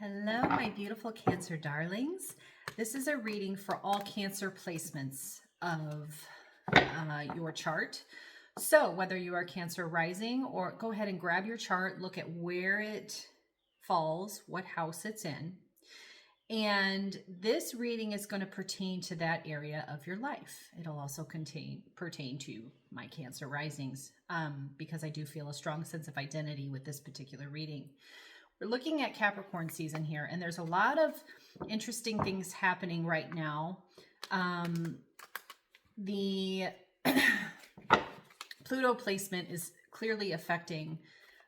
Hello, my beautiful Cancer darlings. This is a reading for all Cancer placements of your chart. So whether you are Cancer rising, or go ahead and grab your chart, look at where it falls, what house it's in. And this reading is going to pertain to that area of your life. It'll also pertain to my Cancer risings because I do feel a strong sense of identity with this particular reading. We're looking at Capricorn season here, and there's a lot of interesting things happening right now. The Pluto placement is clearly affecting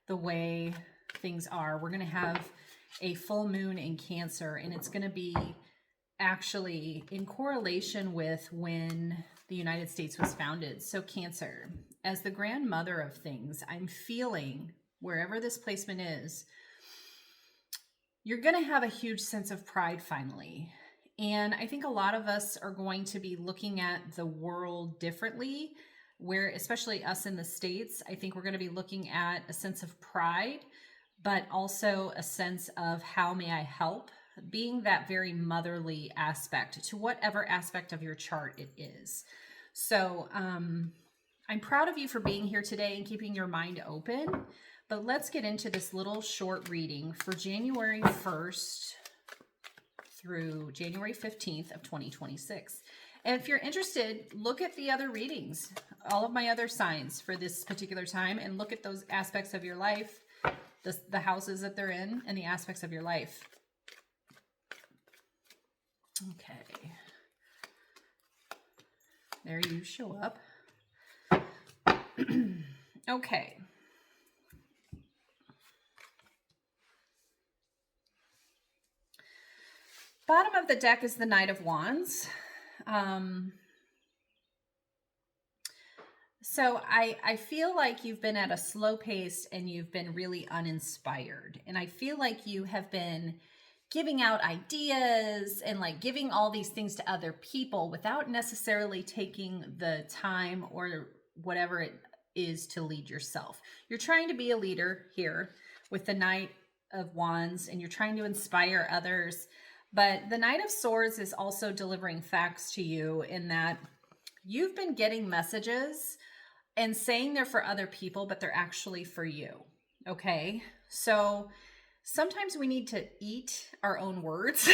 the way things are. We're going to have a full moon in Cancer, and it's going to be actually in correlation with when the United States was founded. So Cancer, as the grandmother of things, I'm feeling wherever this placement is, you're going to have a huge sense of pride finally. And I think a lot of us are going to be looking at the world differently, where especially us in the States, I think we're going to be looking at a sense of pride, but also a sense of how may I help, being that very motherly aspect to whatever aspect of your chart it is. So I'm proud of you for being here today and keeping your mind open. But let's get into this little short reading for January 1st through January 15th of 2026. And if you're interested, look at the other readings, all of my other signs for this particular time, and look at those aspects of your life, the houses that they're in, and the aspects of your life. Okay. There you show up. Okay. Bottom of the deck is the Knight of Wands. So I feel like you've been at a slow pace and you've been really uninspired. And I feel like you have been giving out ideas and like giving all these things to other people without necessarily taking the time or whatever it is to lead yourself. You're trying to be a leader here with the Knight of Wands, and you're trying to inspire others. But the Knight of Swords is also delivering facts to you in that you've been getting messages and saying they're for other people, but they're actually for you. Okay? So sometimes we need to eat our own words.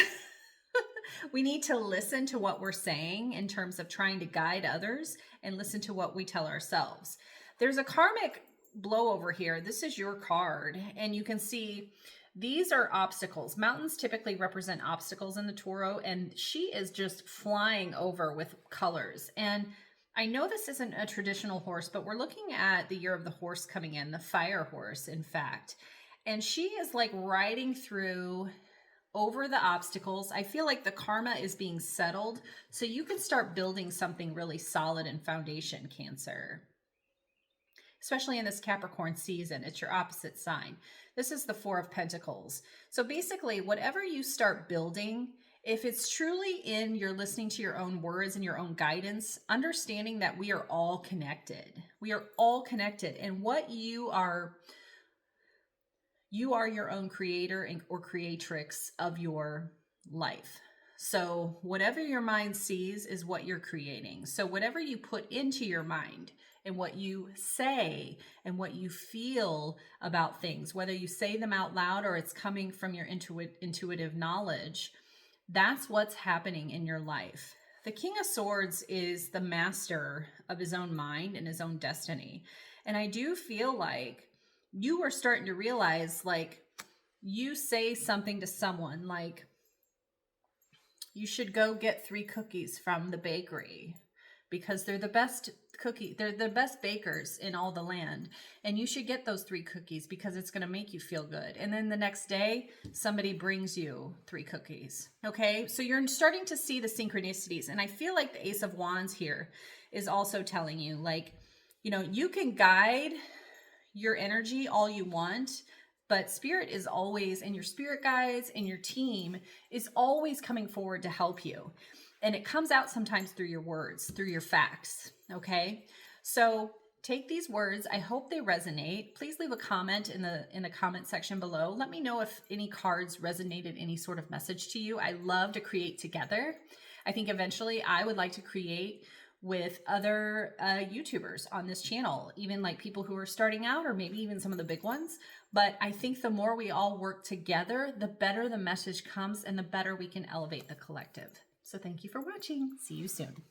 We need to listen to what we're saying in terms of trying to guide others and listen to what we tell ourselves. There's a karmic blow over here. This is your card, and you can see these are obstacles. Mountains typically represent obstacles in the Toro, and she is just flying over with colors. And I know this isn't a traditional horse, but we're looking at the year of the horse coming in, the fire horse, in fact. And she is like riding through over the obstacles. I feel like the karma is being settled, so you can start building something really solid and foundation, Cancer. Especially in this Capricorn season, it's your opposite sign. This is the Four of Pentacles. So basically, whatever you start building, if it's truly in you're listening to your own words and your own guidance, understanding that we are all connected. We are all connected. And what you are your own creator or creatrix of your life. So whatever your mind sees is what you're creating. So whatever you put into your mind and what you say and what you feel about things, whether you say them out loud or it's coming from your intuitive knowledge, that's what's happening in your life. The King of Swords is the master of his own mind and his own destiny. And I do feel like you are starting to realize, like, you say something to someone like, you should go get 3 cookies from the bakery because they're the best they're the best bakers in all the land, and you should get those 3 cookies because it's going to make you feel good. And then the next day somebody brings you 3 cookies. Okay, so you're starting to see the synchronicities, and I feel like the Ace of Wands here is also telling you, like, you know, you can guide your energy all you want, but spirit is always, and your spirit guides and your team is always coming forward to help you. And it comes out sometimes through your words, through your facts. Okay. So take these words. I hope they resonate. Please leave a comment in the comment section below. Let me know if any cards resonated any sort of message to you. I love to create together. I think eventually I would like to create with other YouTubers on this channel, even like people who are starting out or maybe even some of the big ones. But I think the more we all work together, the better the message comes and the better we can elevate the collective. So thank you for watching. See you soon.